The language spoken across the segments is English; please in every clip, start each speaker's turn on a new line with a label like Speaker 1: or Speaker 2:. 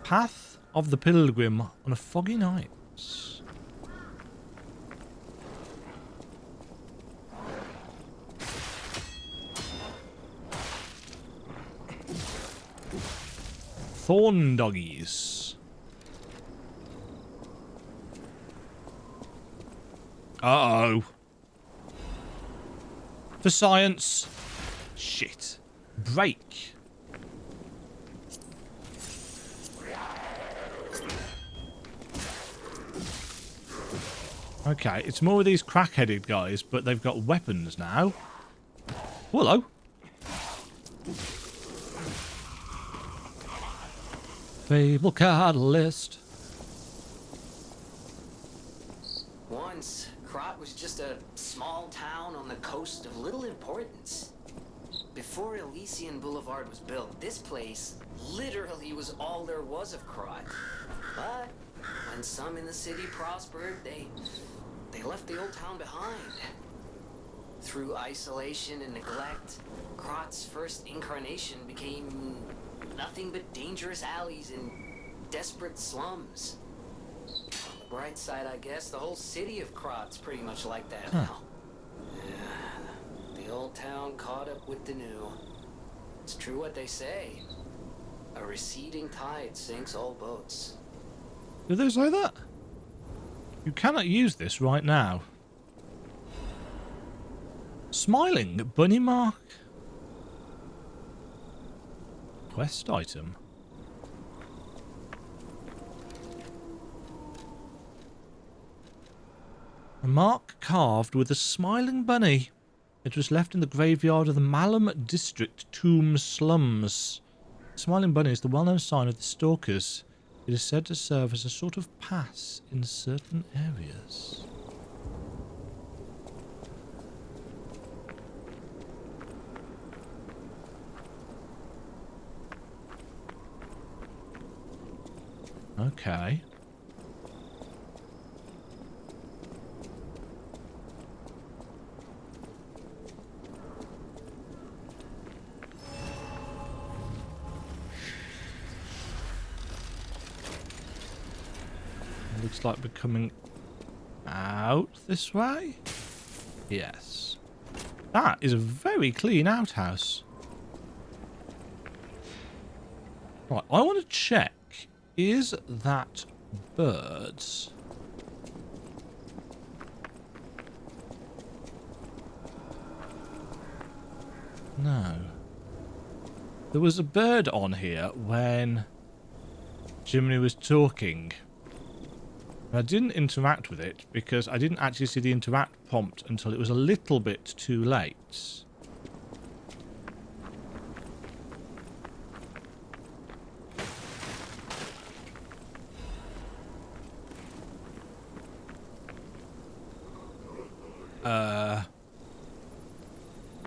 Speaker 1: Path of the Pilgrim on a foggy night. Thorn doggies. Uh-oh. For science. Shit. Break. Okay, it's more of these crack-headed guys, but they've got weapons now. Hello. Fable Catalyst.
Speaker 2: Once, Krat was just a small town on the coast of little importance. Before Elysian Boulevard was built, this place literally was all there was of Krat. But when some in the city prospered, they left the old town behind. Through isolation and neglect, Krat's first incarnation became nothing but dangerous alleys and desperate slums. On the bright side, I guess, the whole city of Krat's pretty much like that now. Yeah, the old town caught up with the new. It's true what they say. A receding tide sinks all boats.
Speaker 1: Did they say that? You cannot use this right now. Smiling bunny mark. Quest item. A mark carved with a smiling bunny. It was left in the graveyard of the Malum District Tomb Slums. The smiling bunny is the well-known sign of the stalkers. It is said to serve as a sort of pass in certain areas. Okay. Looks like we're coming out this way. Yes. That is a very clean outhouse. Right, I want to check. Is that birds? No. There was a bird on here when Jiminy was talking. I didn't interact with it because I didn't actually see the interact prompt until it was a little bit too late.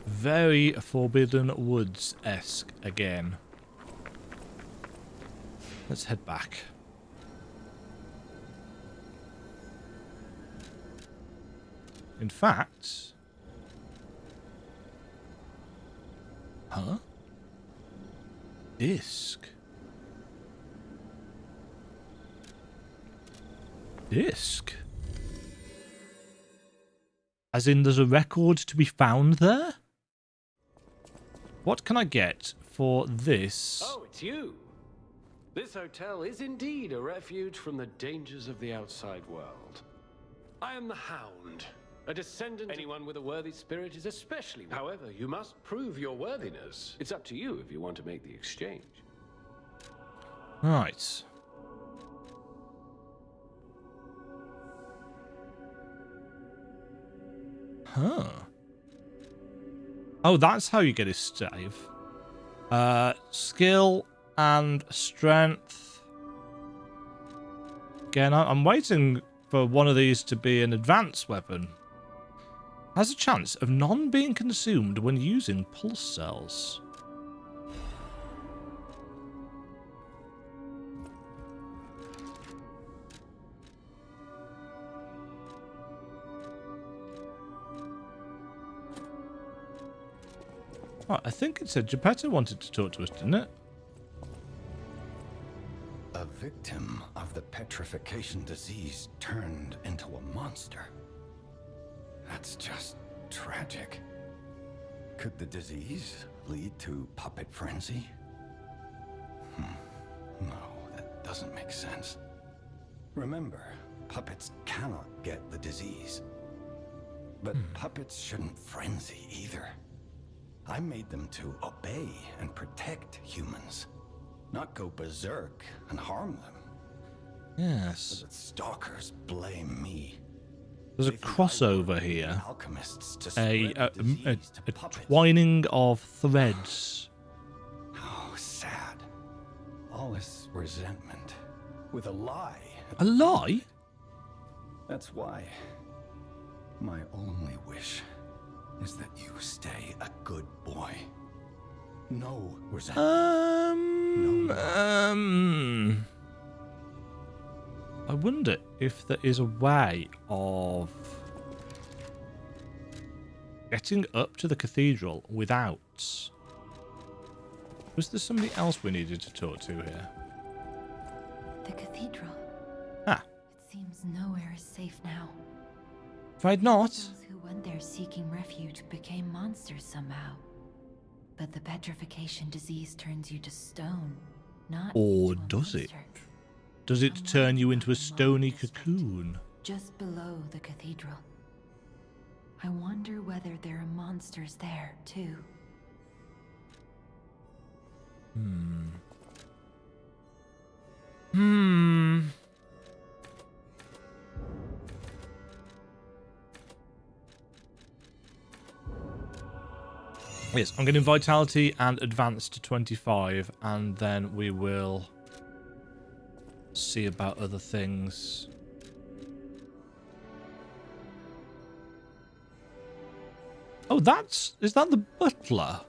Speaker 1: Very Forbidden Woods-esque again. Let's head back. In fact... Huh? Disc. Disc? As in there's a record to be found there? What can I get for this?
Speaker 3: Oh, it's you. This hotel is indeed a refuge from the dangers of the outside world. I am the Hound, a descendant. Anyone with a worthy spirit is especially. However, you must prove your worthiness. It's up to you if you want to make the exchange.
Speaker 1: Right. Huh. Oh, that's how you get his stave. Skill and strength. Again, I'm waiting for one of these to be an advanced weapon. Has a chance of none being consumed when using pulse cells. Right, I think it said Geppetto wanted to talk to us, didn't it?
Speaker 4: A victim of the petrification disease turned into a monster. That's just tragic. Could the disease lead to puppet frenzy? No, that doesn't make sense. Remember, puppets cannot get the disease. But puppets shouldn't frenzy either. I made them to obey and protect humans, not go berserk and harm them.
Speaker 1: Yes.
Speaker 4: The stalkers blame me.
Speaker 1: There's a
Speaker 4: They think I
Speaker 1: crossover
Speaker 4: work with
Speaker 1: here.
Speaker 4: alchemists to
Speaker 1: A
Speaker 4: spread the disease to
Speaker 1: a
Speaker 4: puppets.
Speaker 1: twining of threads.
Speaker 4: Oh, sad. All this resentment with a lie.
Speaker 1: A lie?
Speaker 4: That's why my only wish is that you stay a good boy. No resentment.
Speaker 1: I wonder if there is a way of getting up to the cathedral without... Was there somebody else we needed to talk to here?
Speaker 5: The cathedral.
Speaker 1: Ah,
Speaker 5: It seems nowhere is safe now.
Speaker 1: afraid not.
Speaker 5: Those who went there seeking refuge became monsters somehow. But the petrification disease turns you to stone, not
Speaker 1: Or
Speaker 5: into a
Speaker 1: does it?
Speaker 5: monster.
Speaker 1: Does it
Speaker 5: I'm
Speaker 1: turn you
Speaker 5: wondering
Speaker 1: into a
Speaker 5: about the
Speaker 1: stony
Speaker 5: Marble District,
Speaker 1: cocoon?
Speaker 5: just below the cathedral. I wonder whether there are monsters there, too.
Speaker 1: Yes, I'm getting vitality and advance to 25, and then we will see about other things. Oh, is that the butler?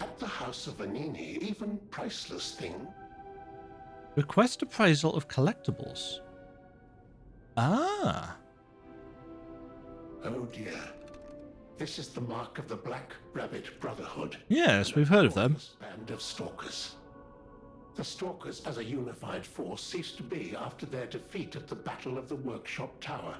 Speaker 6: At the House of Vanini, even priceless thing.
Speaker 1: Request appraisal of collectibles. Ah.
Speaker 6: Oh dear. This is the mark of the Black Rabbit Brotherhood.
Speaker 1: Yes,
Speaker 6: an
Speaker 1: we've heard of them.
Speaker 6: enormous band of stalkers. The stalkers as a unified force ceased to be after their defeat at the Battle of the Workshop Tower.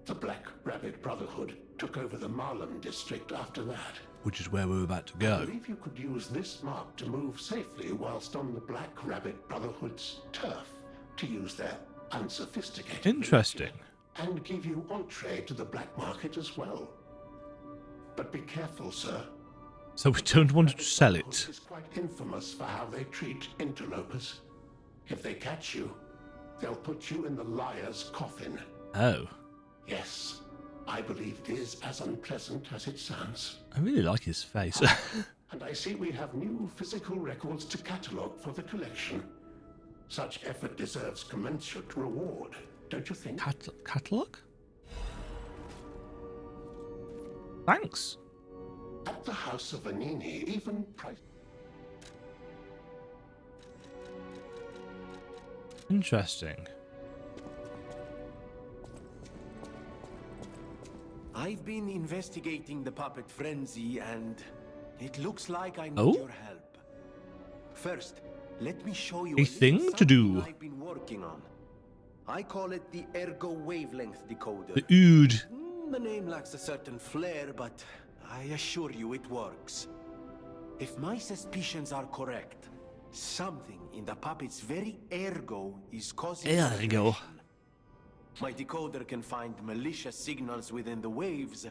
Speaker 6: The Black Rabbit Brotherhood took over the Marlem district after that.
Speaker 1: Which is where we're about to
Speaker 6: I
Speaker 1: go.
Speaker 6: believe you could use this mark to move safely whilst on the Black Rabbit Brotherhood's turf, to use their unsophisticated
Speaker 1: Interesting.
Speaker 6: nature, and give you entree to the black market as well. But be careful, sir.
Speaker 1: So we don't want to sell
Speaker 6: Brotherhood
Speaker 1: it.
Speaker 6: is quite infamous for how they treat interlopers. If they catch you, they'll put you in the liar's coffin.
Speaker 1: Oh.
Speaker 6: Yes, I believe it is as unpleasant as it sounds.
Speaker 1: I really like his face.
Speaker 6: And I see we have new physical records to catalogue for the collection. Such effort deserves commensurate reward, don't you think?
Speaker 1: Catalogue? Thanks.
Speaker 6: At the House of Vanini, even price...
Speaker 1: Interesting.
Speaker 7: I've been investigating the puppet frenzy, and it looks like I need
Speaker 1: Oh?
Speaker 7: your help. First, let me show you
Speaker 1: A
Speaker 7: little
Speaker 1: thing to
Speaker 7: something
Speaker 1: do.
Speaker 7: I've been working on. I call it the ergo wavelength decoder.
Speaker 1: The ood.
Speaker 7: The name lacks a certain flair, but I assure you it works. If my suspicions are correct, something in the puppet's very ergo is causing
Speaker 1: Ergo.
Speaker 7: manipulation. My decoder can find malicious signals within the waves,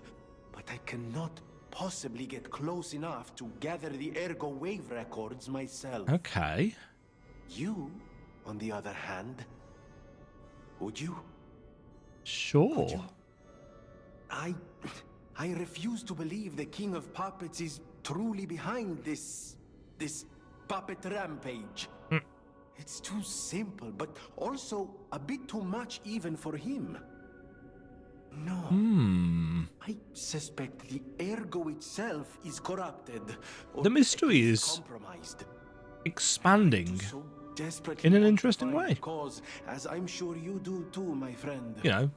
Speaker 7: but I cannot possibly get close enough to gather the ergo wave records myself.
Speaker 1: Okay.
Speaker 7: You, on the other hand, would you?
Speaker 1: Sure.
Speaker 7: I refuse to believe the King of Puppets is truly behind this puppet rampage. It's too simple, but also a bit too much even for him. No. I suspect the ergo itself is corrupted. Or
Speaker 1: The mystery
Speaker 7: at least
Speaker 1: is
Speaker 7: compromised.
Speaker 1: expanding
Speaker 7: So desperately
Speaker 1: in an
Speaker 7: want to
Speaker 1: interesting
Speaker 7: find
Speaker 1: way.
Speaker 7: Cause, as I'm sure you do too, my friend.
Speaker 1: You know,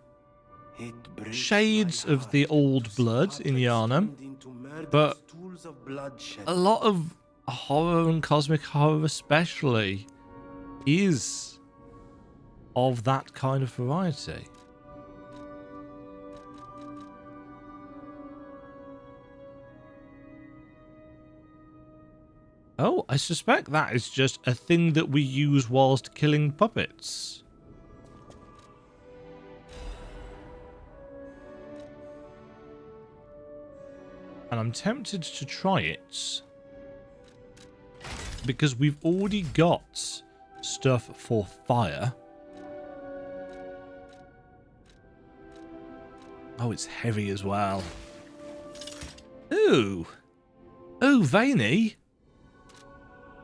Speaker 7: It breaks
Speaker 1: shades
Speaker 7: my
Speaker 1: of the
Speaker 7: heart
Speaker 1: old
Speaker 7: to see
Speaker 1: blood in
Speaker 7: puppets
Speaker 1: Yharnam,
Speaker 7: turned into murderous
Speaker 1: but
Speaker 7: tools of bloodshed.
Speaker 1: a lot of horror and cosmic horror especially is of that kind of variety. Oh, I suspect that is just a thing that we use whilst killing puppets. And I'm tempted to try it because we've already got stuff for fire. Oh, it's heavy as well. Ooh. Oh, veiny.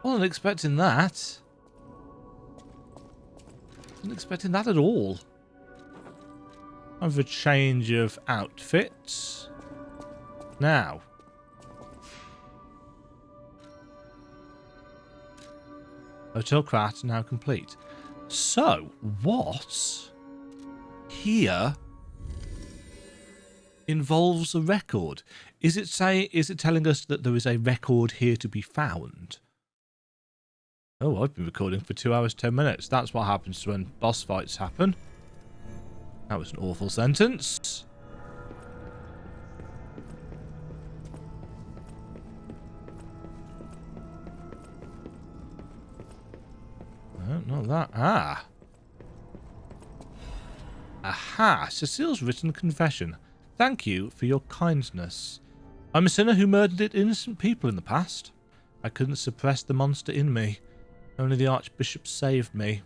Speaker 1: Wasn't expecting that. Wasn't expecting that at all. Have a change of outfits. Now. Hotel Krat now complete. So, what here involves a record? Is it telling us that there is a record here to be found? Oh, I've been recording for 2 hours, 10 minutes. That's what happens when boss fights happen. That was an awful sentence. No, not that. Ah. Aha. Cecile's written confession. Thank you for your kindness. I'm a sinner who murdered innocent people in the past. I couldn't suppress the monster in me. Only the Archbishop saved me.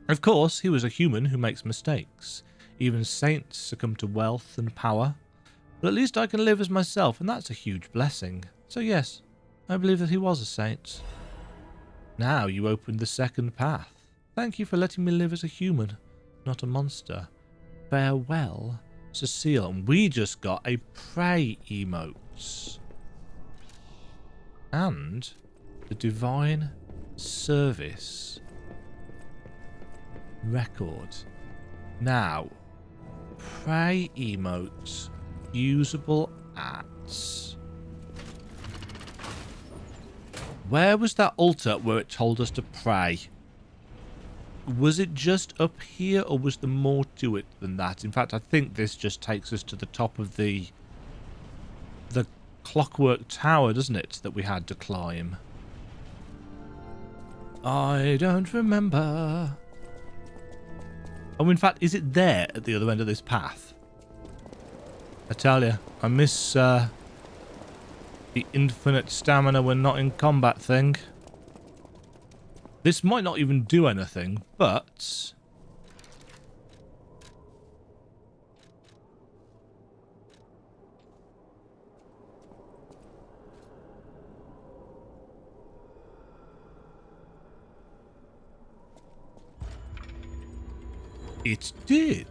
Speaker 1: Of course, he was a human who makes mistakes. Even saints succumb to wealth and power. But at least I can live as myself, and that's a huge blessing. So yes, I believe that he was a saint. Now you opened the second path. Thank you for letting me live as a human, not a monster. Farewell, Cecile. And we just got a pray emote. And the divine service record. Now, pray emote usable at. Where was that altar where it told us to pray? Was it just up here, or was there more to it than that? In fact, I think this just takes us to the top of the clockwork tower, doesn't it, that we had to climb? I don't remember. Oh, in fact, is it there at the other end of this path? I tell you, I miss the infinite stamina when not in combat thing. This might not even do anything, but it did.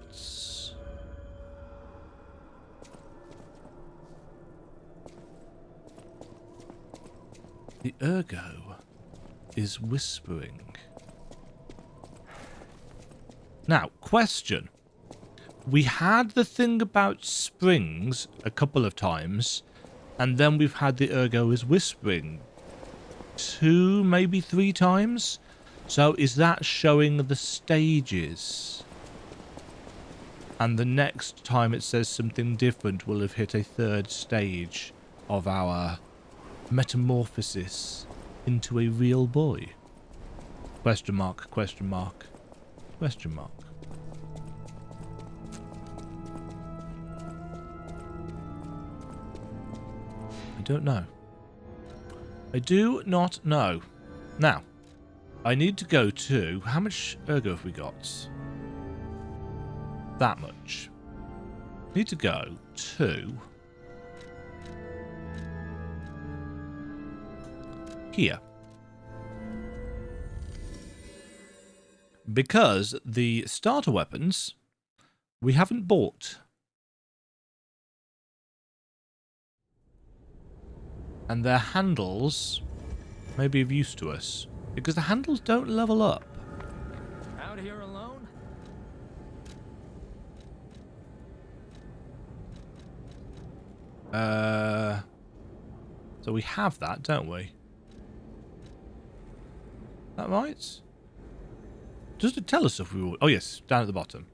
Speaker 1: The ergo is whispering. Now, question. We had the thing about springs a couple of times, and then we've had the ergo is whispering 2, maybe 3 times. So is that showing the stages? And the next time it says something different, we'll have hit a 3rd stage of our metamorphosis into a real boy? Question mark, question mark, question mark. I don't know. I do not know. Now, I need to go to... How much ergo have we got? That much. Need to go to... here. Because the starter weapons we haven't bought. And their handles may be of use to us. Because the handles don't level up.
Speaker 8: Out here alone?
Speaker 1: So we have that, don't we? Is that right? Does it tell us if we will? Oh, yes, down at the bottom.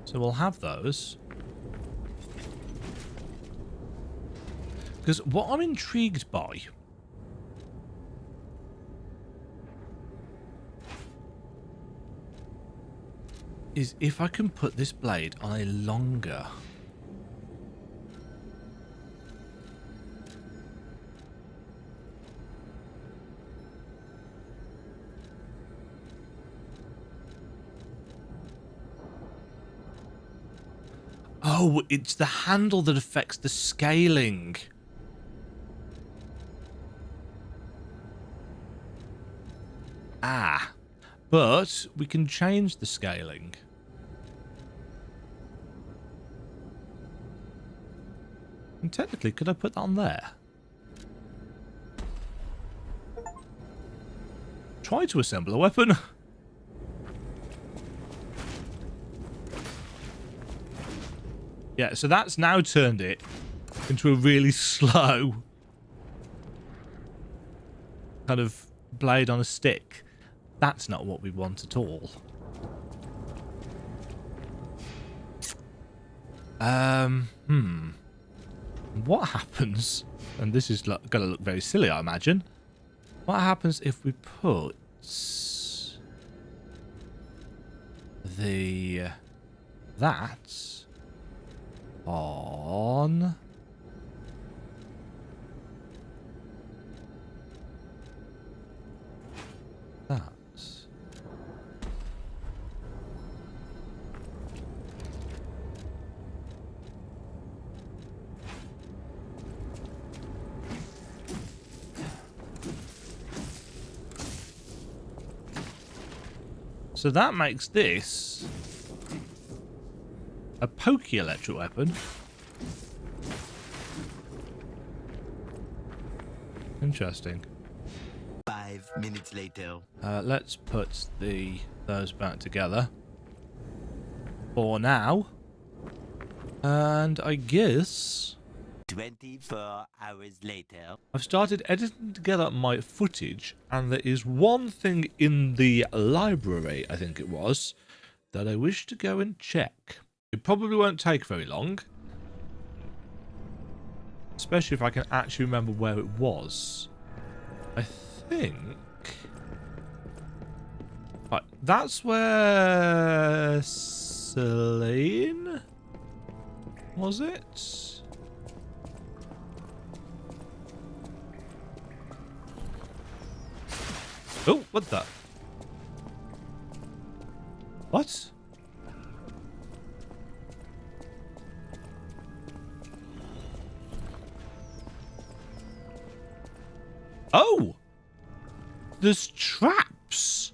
Speaker 1: So we'll have those. Because what I'm intrigued by is if I can put this blade on a longer... Oh, it's the handle that affects the scaling. Ah, but we can change the scaling. And technically, could I put that on there? Try to assemble a weapon. Yeah, so that's now turned it into a really slow kind of blade on a stick. That's not what we want at all. What happens, and this is going to look very silly, I imagine. What happens if we put that on that? So that makes this a pokey electric weapon. Interesting.
Speaker 8: 5 minutes later.
Speaker 1: Let's put those back together for now. And I guess
Speaker 8: 24 hours later.
Speaker 1: I've started editing together my footage, and there is one thing in the library, I think it was, that I wish to go and check. It probably won't take very long, especially if I can actually remember where it was. I think... Right, that's where... Celine? Was it? Oh, what the? What? Oh! There's traps!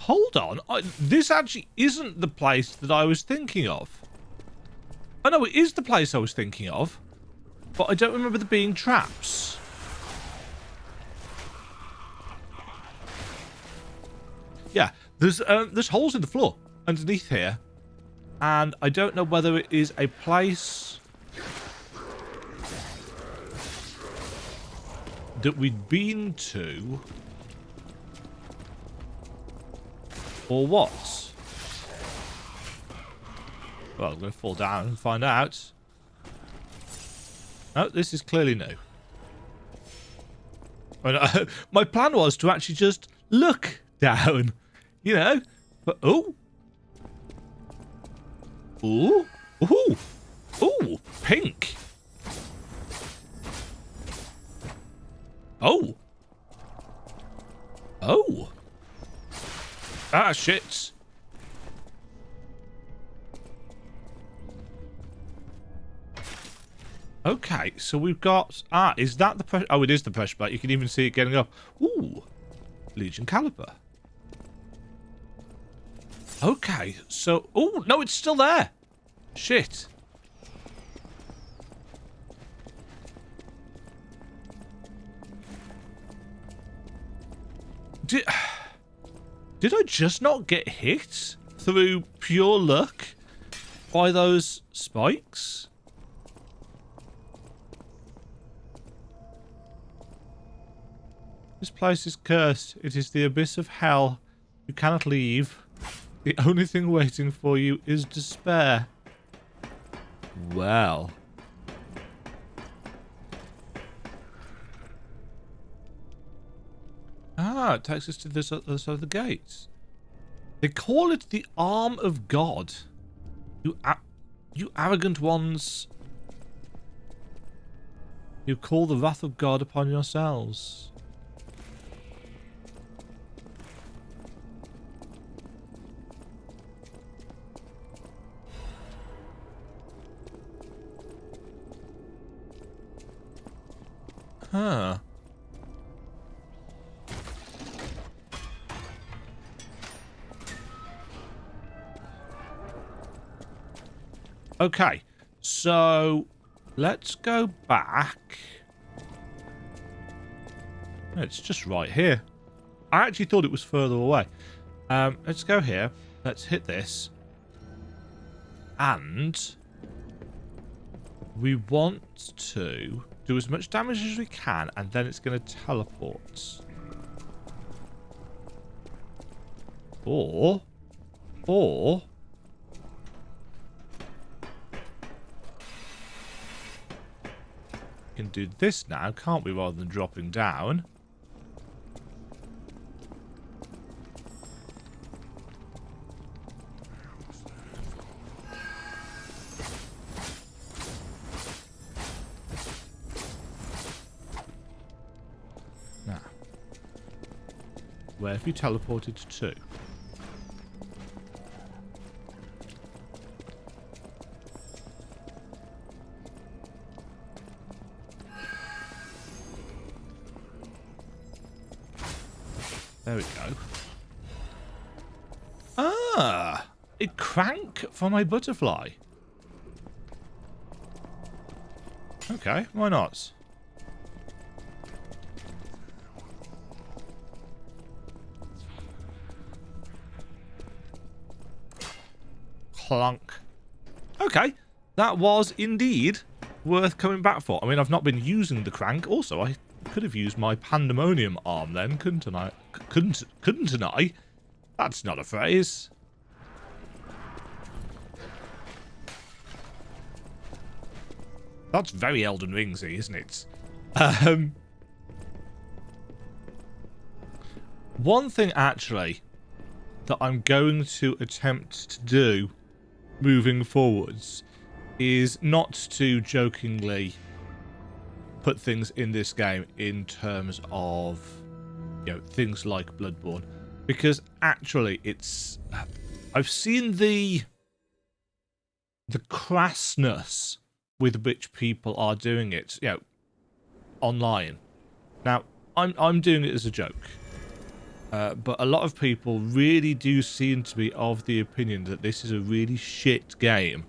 Speaker 1: Hold on, this actually isn't the place that I was thinking of. Oh no, it is the place I was thinking of, but I don't remember there being traps. Yeah, there's holes in the floor underneath here, and I don't know whether it is a place that we'd been to or what? Well, I'm going to fall down and find out. Oh, this is clearly new. My plan was to actually just look down, you know. But oh, ooh, ooh, ooh, pink. Oh, oh. Ah, shit. Okay, so we've got... Ah, is that the pressure... Oh, it is the pressure plate. You can even see it getting up. Ooh. Legion caliper. Okay, so... Oh, no, it's still there. Shit. Did I just not get hit through pure luck by those spikes? This place is cursed. It is the abyss of hell. You cannot leave. The only thing waiting for you is despair. Well. Ah, it takes us to this other side of the gates. They call it the arm of God. You arrogant ones. You call the wrath of God upon yourselves. Huh. Okay, so let's go back. It's just right here. I actually thought it was further away. Let's go here. Let's hit this. And we want to do as much damage as we can, and then it's going to teleport. Or we can do this now, can't we, rather than dropping down? Now, where have you teleported to? There we go. Ah! A crank for my butterfly. Okay, why not? Clunk. Okay, that was indeed worth coming back for. I mean, I've not been using the crank. Also, I could have used my pandemonium arm then, couldn't I? Couldn't I? That's not a phrase. That's very Elden Ringsy, isn't it? One thing actually that I'm going to attempt to do moving forwards is not to jokingly put things in this game in terms of, you know, things like Bloodborne, because actually it's, I've seen the crassness with which people are doing it, you know, online. Now, I'm doing it as a joke, but a lot of people really do seem to be of the opinion that this is a really shit game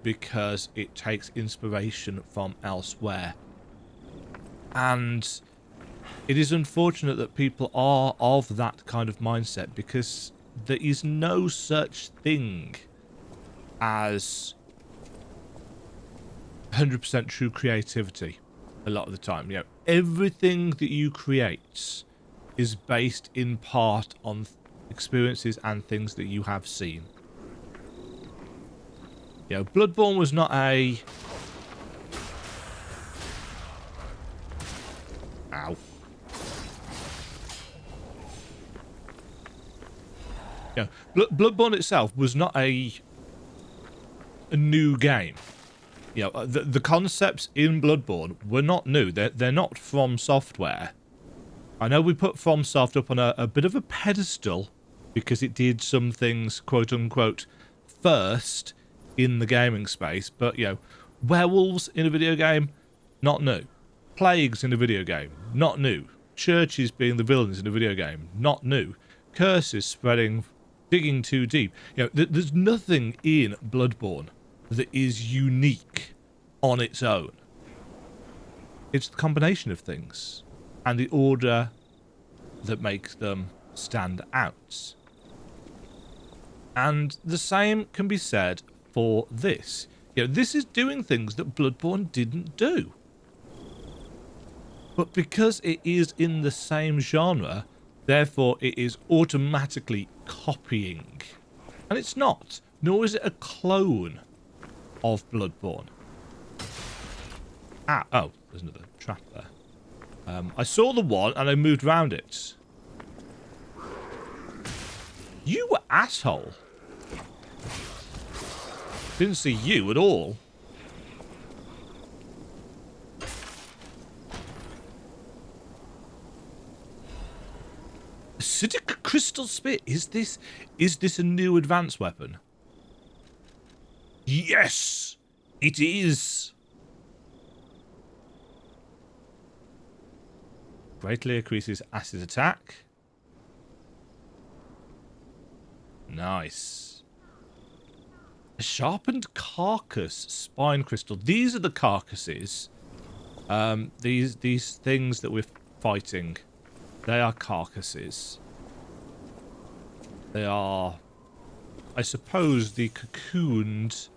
Speaker 1: because it takes inspiration from elsewhere. And it is unfortunate that people are of that kind of mindset, because there is no such thing as 100% true creativity a lot of the time. You know, everything that you create is based in part on experiences and things that you have seen. You know, Bloodborne was not a... Ow. Yeah, Bloodborne itself was not a new game. You know, the concepts in Bloodborne were not new. They're not FromSoftware. I know we put FromSoft up on a bit of a pedestal because it did some things, quote unquote, first in the gaming space. But, you know, werewolves in a video game, not new. Plagues in a video game, not new. Churches being the villains in a video game, not new. Curses spreading, digging too deep. You know, there's nothing in Bloodborne that is unique on its own. It's the combination of things and the order that makes them stand out. And the same can be said for this. You know, this is doing things that Bloodborne didn't do. But because it is in the same genre, therefore it is automatically copying. And it's not, nor is it a clone of Bloodborne. Ah, oh, there's another trap there. I saw the one and I moved around it. You asshole. Didn't see you at all. Acidic crystal spit. Is this a new advanced weapon? Yes, it is. Greatly increases acid attack. Nice. A sharpened carcass spine crystal. These are the carcasses. These things that we're fighting. They are carcasses. They are, I suppose, the cocooned.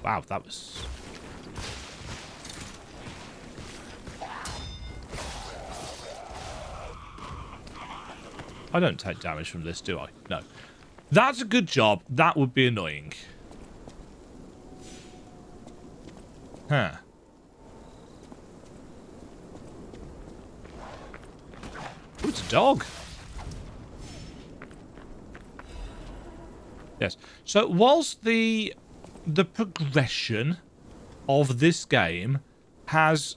Speaker 1: Wow, that was. I don't take damage from this, do I? No. That's a good job. That would be annoying. Huh. Ooh, it's a dog. Yes. So whilst the progression of this game has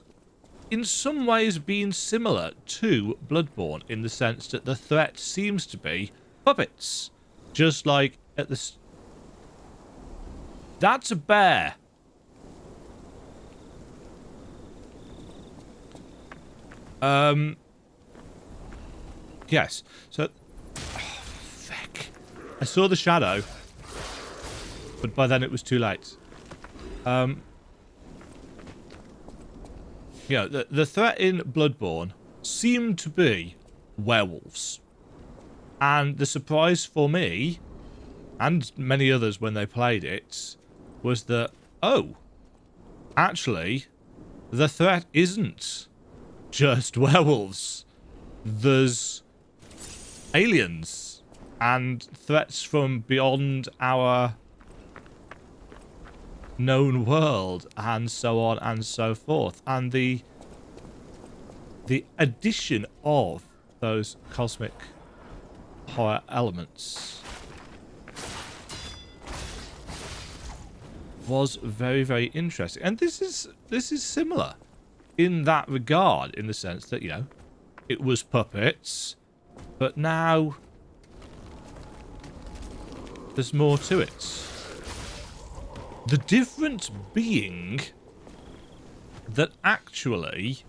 Speaker 1: in some ways been similar to Bloodborne in the sense that the threat seems to be puppets. Just like at the... That's a bear. Yes. So... Oh, feck. I saw the shadow. But by then it was too late. You know, the threat in Bloodborne seemed to be werewolves. And the surprise for me, and many others when they played it, was that, oh, actually, the threat isn't just werewolves. There's aliens and threats from beyond our known world, and so on and so forth. And the addition of those cosmic horror elements was very, very interesting. And this is similar in that regard, in the sense that, you know, it was puppets, but now there's more to it. The difference being that actually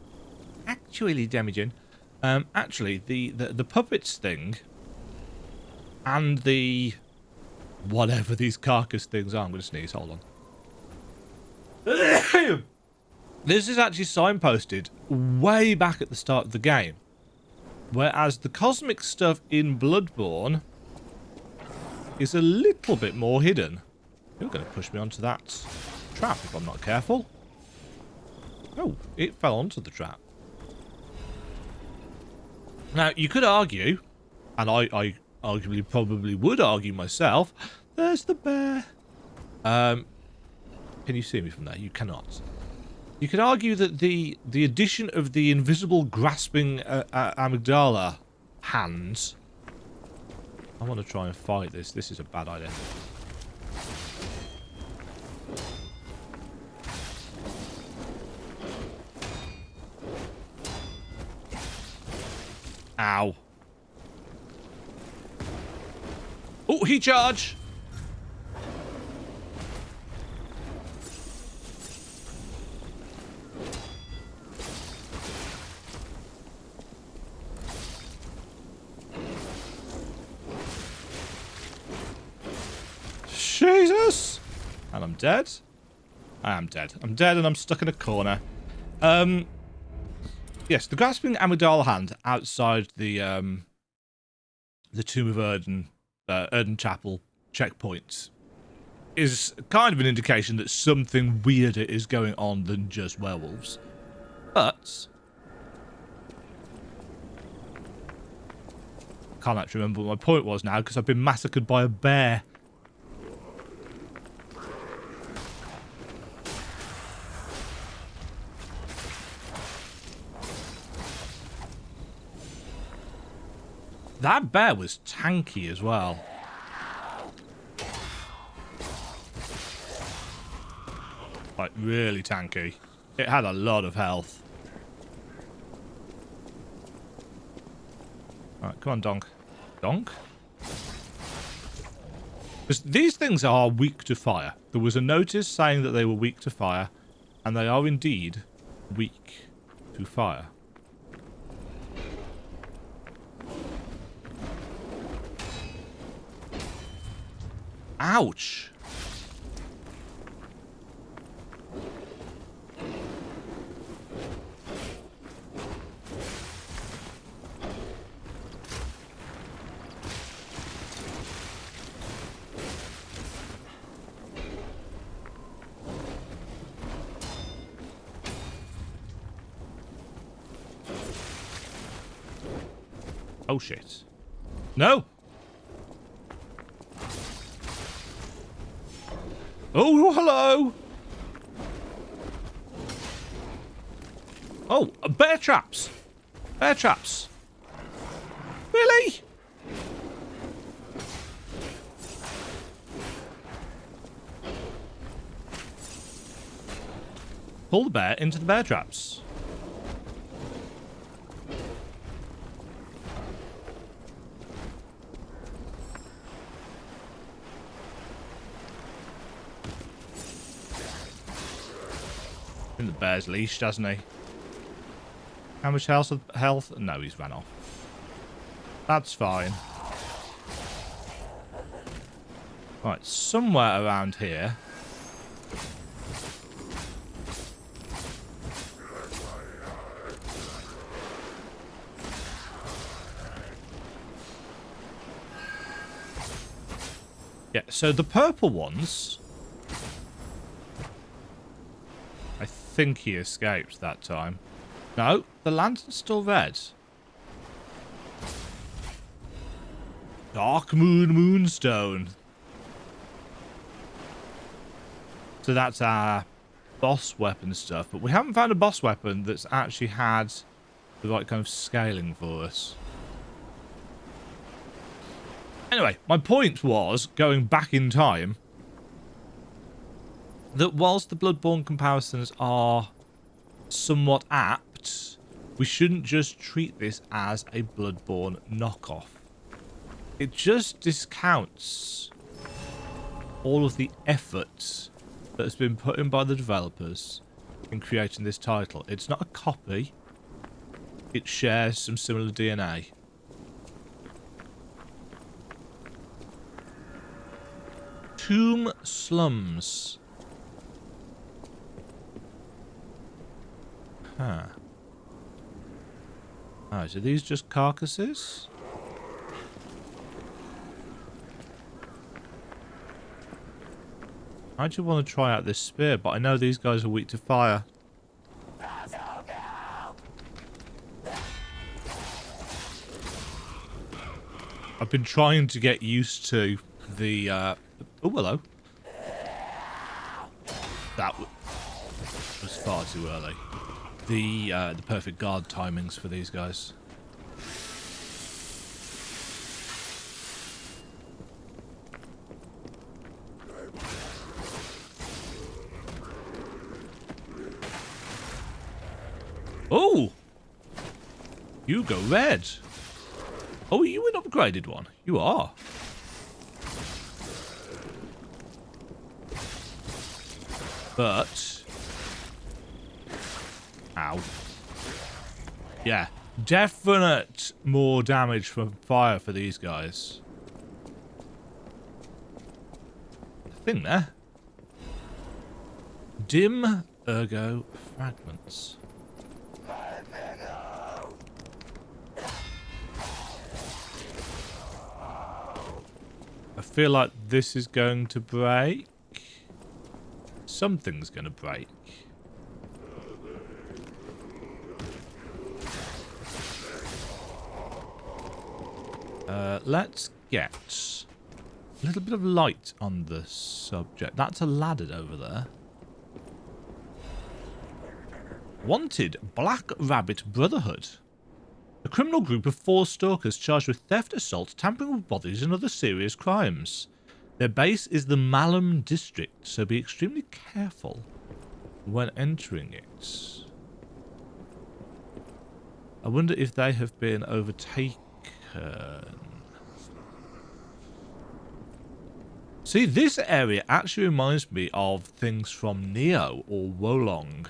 Speaker 1: Demajen, actually the puppets thing and the whatever these carcass things are. I'm going to sneeze. Hold on. This is actually signposted way back at the start of the game, whereas the cosmic stuff in Bloodborne is a little bit more hidden. You're going to push me onto that trap if I'm not careful. Oh, it fell onto the trap. Now, you could argue, and I arguably probably would argue myself, there's the bear. Can you see me from there? You cannot. You could argue that the addition of the invisible grasping amygdala hands... I want to try and fight this. This is a bad idea. Ow. Oh, he charge! Jesus! And I'm dead. I am dead. I'm dead and I'm stuck in a corner. Yes, the grasping Amygdala hand outside the Tomb of Erden Chapel checkpoint is kind of an indication that something weirder is going on than just werewolves. But I can't actually remember what my point was now because I've been massacred by a bear. That bear was tanky as well. Like, really tanky. It had a lot of health. Alright, come on, Donk. Donk? Because these things are weak to fire. There was a notice saying that they were weak to fire, and they are indeed weak to fire. Ouch! Oh shit. No! Oh, hello! Oh, bear traps! Bear traps! Really? Pull the bear into the bear traps. I think the bear's leashed, hasn't he? How much health? No, he's ran off. That's fine. Right, somewhere around here. Yeah, so the purple ones... I think he escaped that time. No, the lantern's still red. Dark Moon Moonstone. So that's our boss weapon stuff. But we haven't found a boss weapon that's actually had the right kind of scaling for us. Anyway, my point was, going back in time, that whilst the Bloodborne comparisons are somewhat apt, we shouldn't just treat this as a Bloodborne knockoff. It just discounts all of the effort that has been put in by the developers in creating this title. It's not a copy. It shares some similar DNA. Tomb slums. Huh. Alright, so these just carcasses? I do want to try out this spear, but I know these guys are weak to fire. I've been trying to get used to the, oh, hello. That was far too early. The perfect guard timings for these guys. Oh! You go red. Oh, are you an upgraded one? You are. But... Ow. Yeah. Definite more damage from fire for these guys. Thing there. Dim ergo fragments. I feel like this is going to break. Something's going to break. Let's get a little bit of light on the subject. That's a ladder over there. Wanted, Black Rabbit Brotherhood. A criminal group of 4 stalkers charged with theft, assault, tampering with bodies and other serious crimes. Their base is the Malum district, so be extremely careful when entering it. I wonder if they have been overtaken. See, this area actually reminds me of things from Neo or Wolong.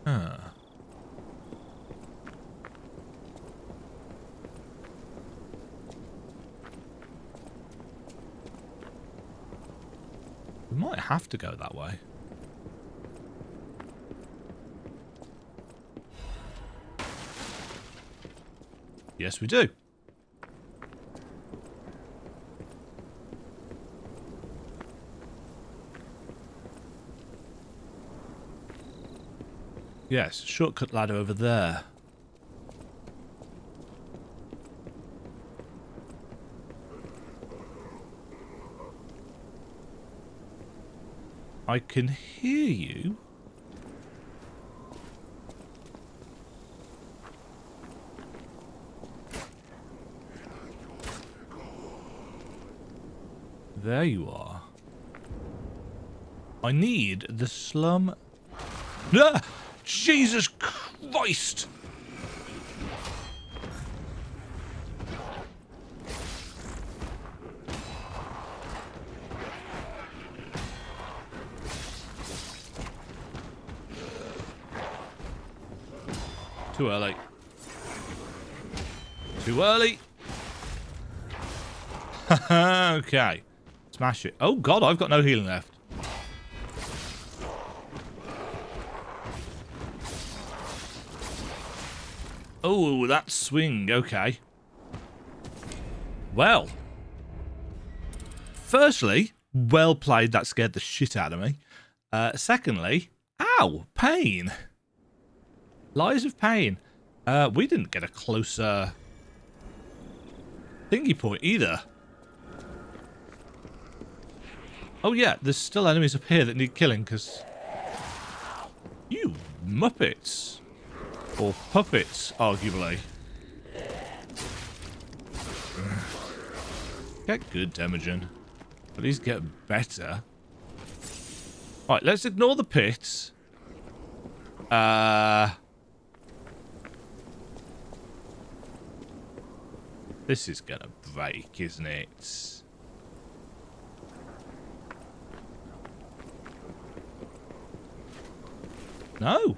Speaker 1: Huh. We might have to go that way. Yes, we do. Yes, shortcut ladder over there. I can hear you. There you are. I need the slum. Ah! Jesus Christ! Too early. Too early. Okay. Smash it. Oh god, I've got no healing left. Oh, that swing. Okay. Well. Firstly, well played. That scared the shit out of me. Secondly, ow, pain. Lies of pain. We didn't get a closer thingy point either. Oh yeah, there's still enemies up here that need killing because you muppets. Or puppets, arguably. Get good, Demajen. Please get better. Right, let's ignore the pits. This is gonna break, isn't it? No.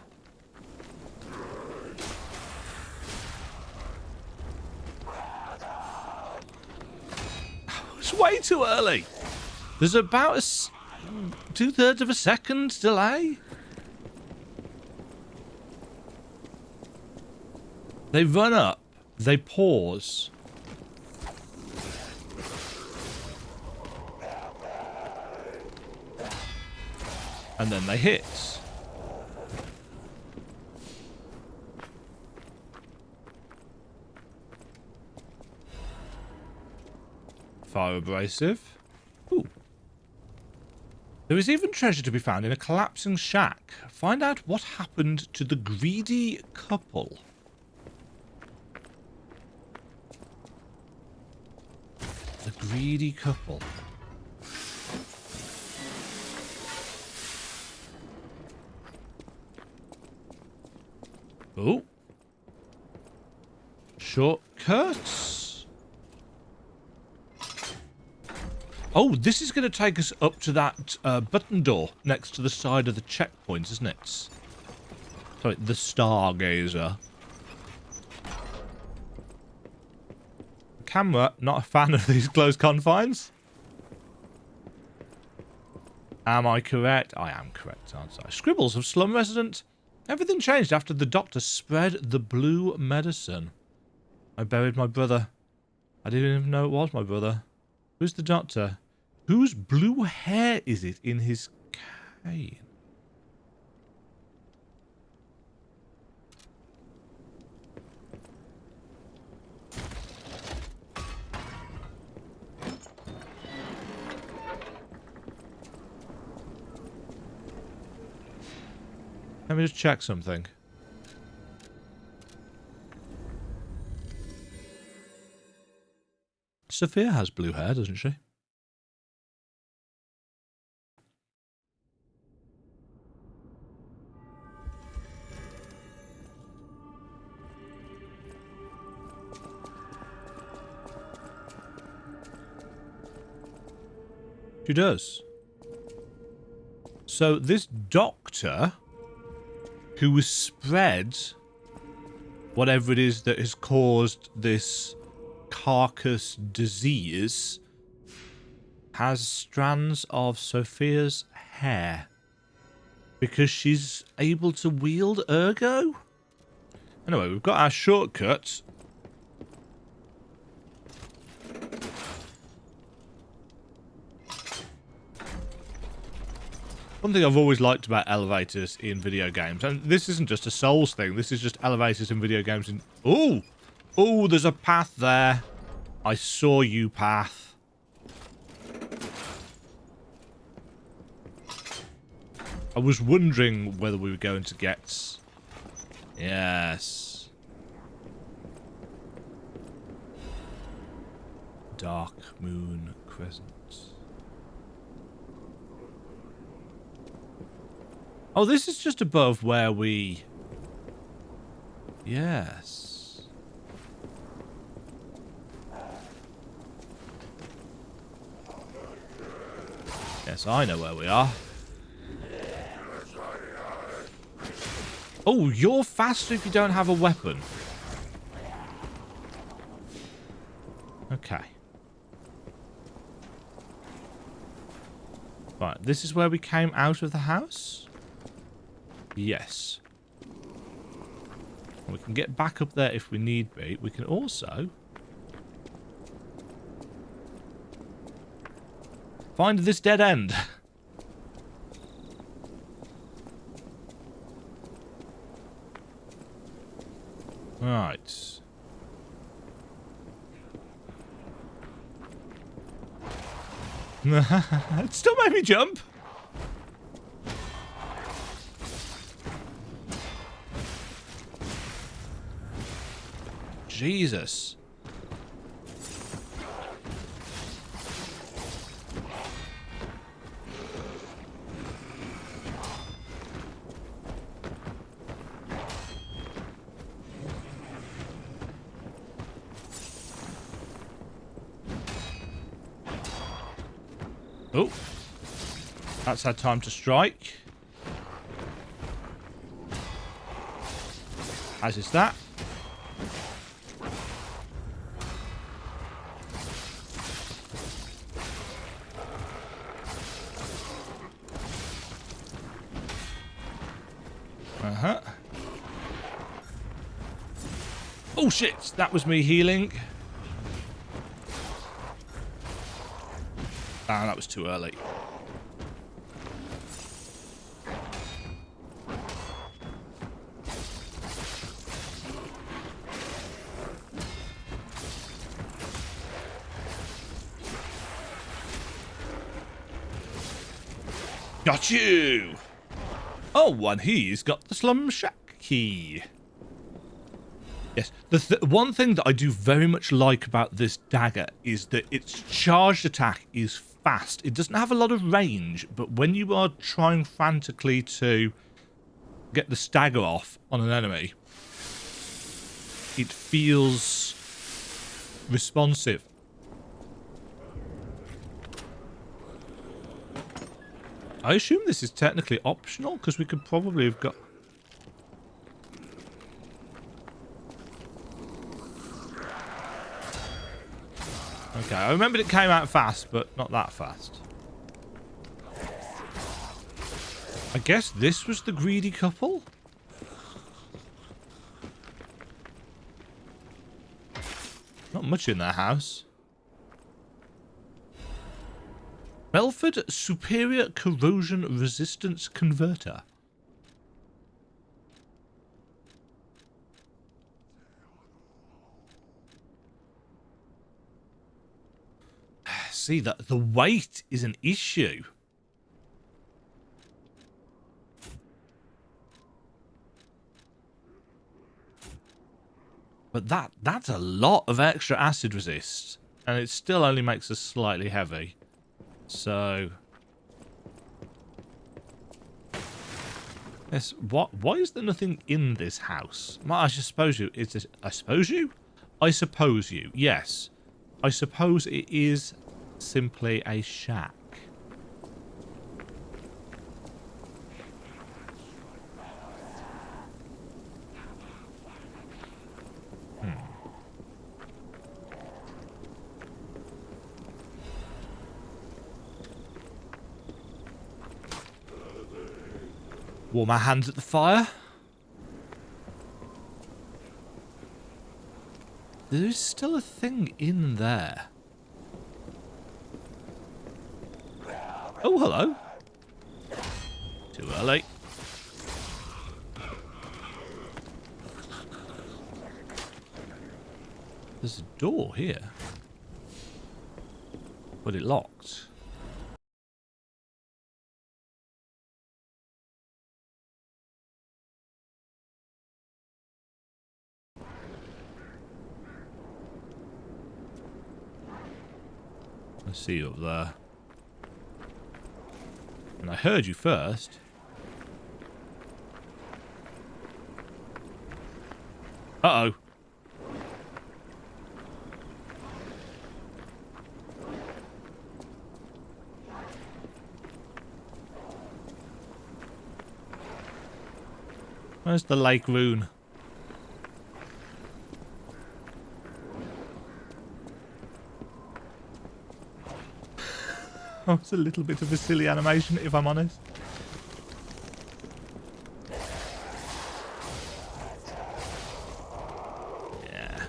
Speaker 1: It's way too early. There's about a 2/3 of a second delay. They run up, they pause. And then they hit. Fire abrasive. Ooh. There is even treasure to be found in a collapsing shack. Find out what happened to the greedy couple. The greedy couple. Oh. Shortcuts. Oh, this is going to take us up to that button door next to the side of the checkpoint, isn't it? Sorry, the Stargazer. camera. Not a fan of these close confines. Am I correct? I am correct, aren't I? Scribbles of slum resident. Everything changed after the doctor spread the blue medicine. I buried my brother. I didn't even know it was my brother. Who's the doctor? Whose blue hair is it in his cane? Let me just check something. Sophia has blue hair, doesn't she? She does. So this doctor who was spread whatever it is that has caused this carcass disease has strands of Sophia's hair because she's able to wield ergo. Anyway, we've got our shortcut. One thing I've always liked about elevators in video games, and this isn't just a Souls thing, this is just elevators in video games. Ooh! Ooh, there's a path there. I saw you, path. I was wondering whether we were going to get... Yes. Dark Moon Crescent. Oh, this is just above where we... Yes. Yes, I know where we are. Oh, you're faster if you don't have a weapon. Okay. Right, this is where we came out of the house? Yes. We can get back up there if we need be. We can also find this dead end. Right. It still made me jump. Jesus. Oh. That's had time to strike. As is that. Uh-huh. Oh, shit. That was me healing. Ah, that was too early. Got you! Oh, and he's got the slum shack key. Yes, the one thing that I do very much like about this dagger is that its charged attack is fast. It doesn't have a lot of range, but when you are trying frantically to get the stagger off on an enemy, it feels responsive. I assume this is technically optional, because we could probably have got... Okay, I remembered it came out fast, but not that fast. I guess this was the greedy couple? Not much in their house. Belford Superior Corrosion Resistance Converter. See, that the weight is an issue. But that's a lot of extra acid resist. And it still only makes us slightly heavy. So... yes, why is there nothing in this house? Well, I suppose you... Is this... I suppose you? I suppose you. Yes. I suppose it is simply a shack. Warm my hands at the fire. There is still a thing in there. Oh, hello. Too early. There's a door here. But it locked. I see you up there. And I heard you first. Uh-oh. Where's the lake rune? Oh, it's a little bit of a silly animation, if I'm honest. Yeah.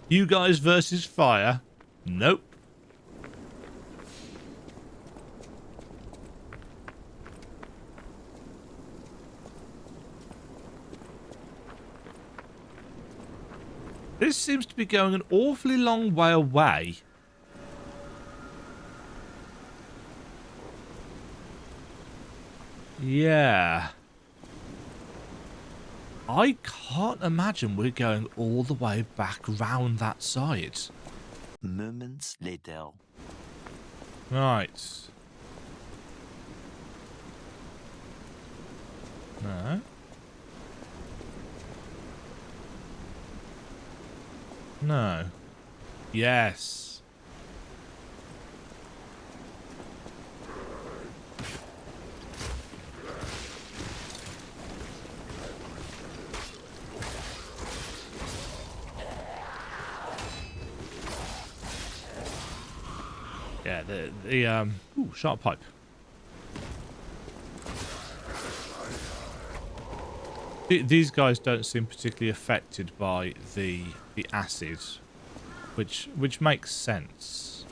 Speaker 1: You guys versus fire? Nope. This seems to be going an awfully long way away. Yeah. I can't imagine we're going all the way back round that side.
Speaker 8: Moments later.
Speaker 1: Right. No. No. Yes. Yeah, ooh, sharp pipe. These guys don't seem particularly affected by the acid, which makes sense.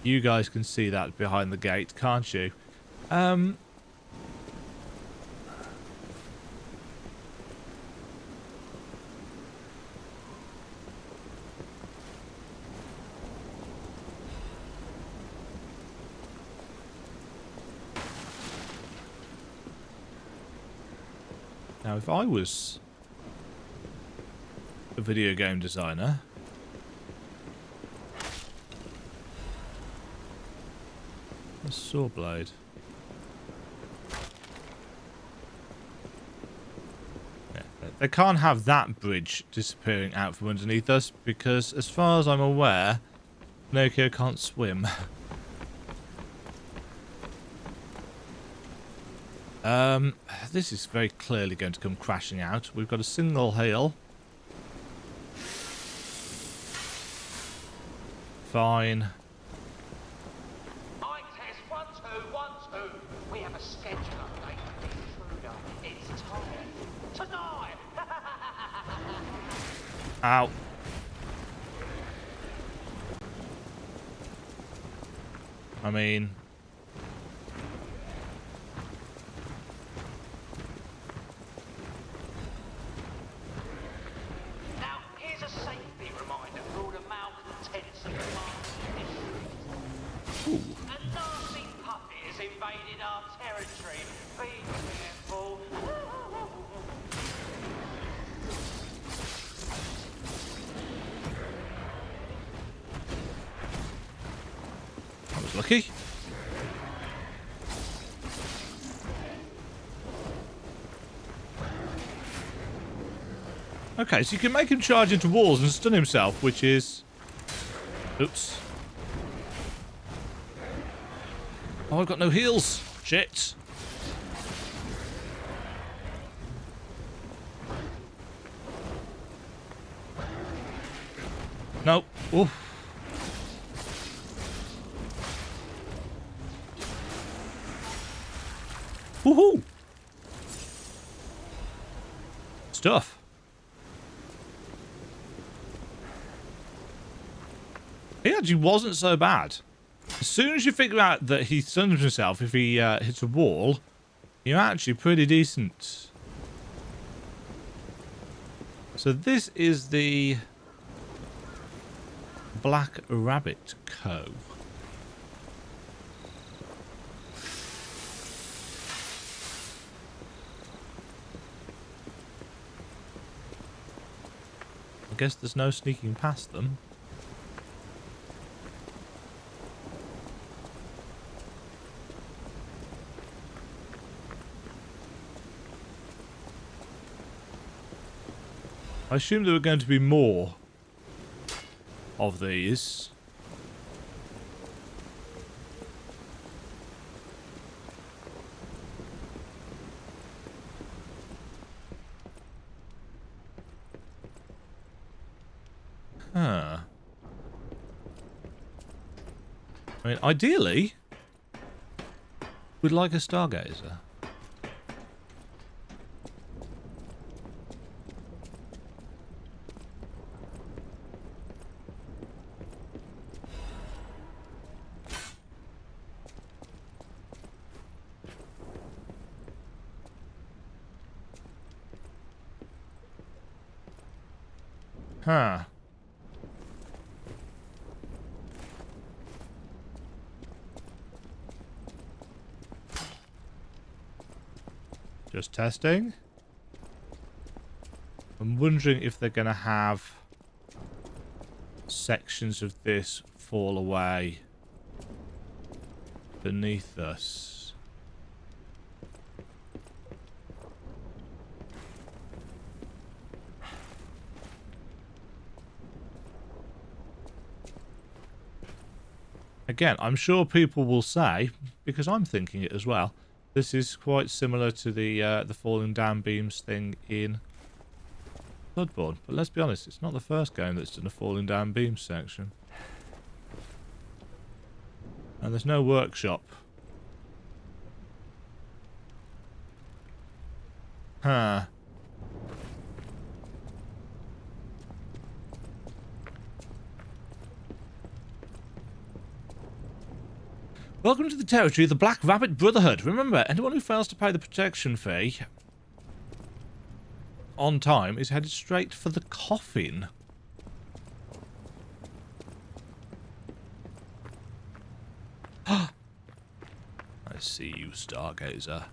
Speaker 1: You guys can see that behind the gate, can't you? Now, if I was a video game designer, a saw blade. Yeah, they can't have that bridge disappearing out from underneath us because, as far as I'm aware, Pinocchio can't swim. This is very clearly going to come crashing out. We've got a single heal. Fine.
Speaker 9: I test 1 2 1 2. We have a schedule update for the intruder. It's time tonight.
Speaker 1: Ow. I mean...
Speaker 9: Now, here's a safety reminder for all the malcontents of the market district. A nasty puppet has invaded our territory. Be careful.
Speaker 1: I was lucky. Okay, so you can make him charge into walls and stun himself, which is... Oops. Oh, I've got no heals. Shit. Nope. Oof. Woohoo! Stuff. He actually wasn't so bad. As soon as you figure out that he stuns himself if he hits a wall, you're actually pretty decent. So this is the Black Rabbit Co. I guess there's no sneaking past them. I assumed there were going to be more of these. Huh. I mean, ideally, we'd like a stargazer. Huh. Just testing. I'm wondering if they're going to have sections of this fall away beneath us. Again, I'm sure people will say, because I'm thinking it as well, this is quite similar to the falling down beams thing in Bloodborne. But let's be honest, it's not the first game that's done a falling down beams section. And there's no workshop. Huh. Welcome to the territory of the Black Rabbit Brotherhood. Remember, anyone who fails to pay the protection fee on time is headed straight for the coffin. I see you, Stargazer.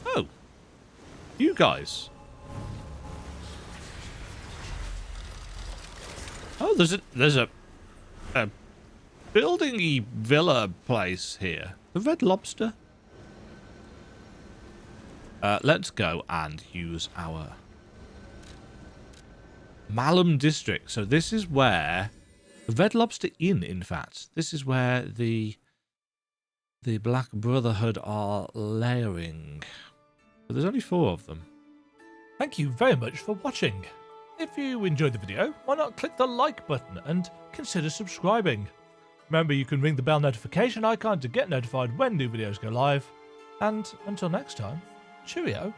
Speaker 1: Oh, you guys. Oh, there's a building-y villa place here. The Red Lobster. Let's go and use our Malum district. So this is where the Red Lobster Inn, in fact, this is where the Black Brotherhood are layering. But there's only 4 of them. Thank you very much for watching. If you enjoyed the video, why not click the like button and consider subscribing. Remember, you can ring the bell notification icon to get notified when new videos go live. And until next time, cheerio.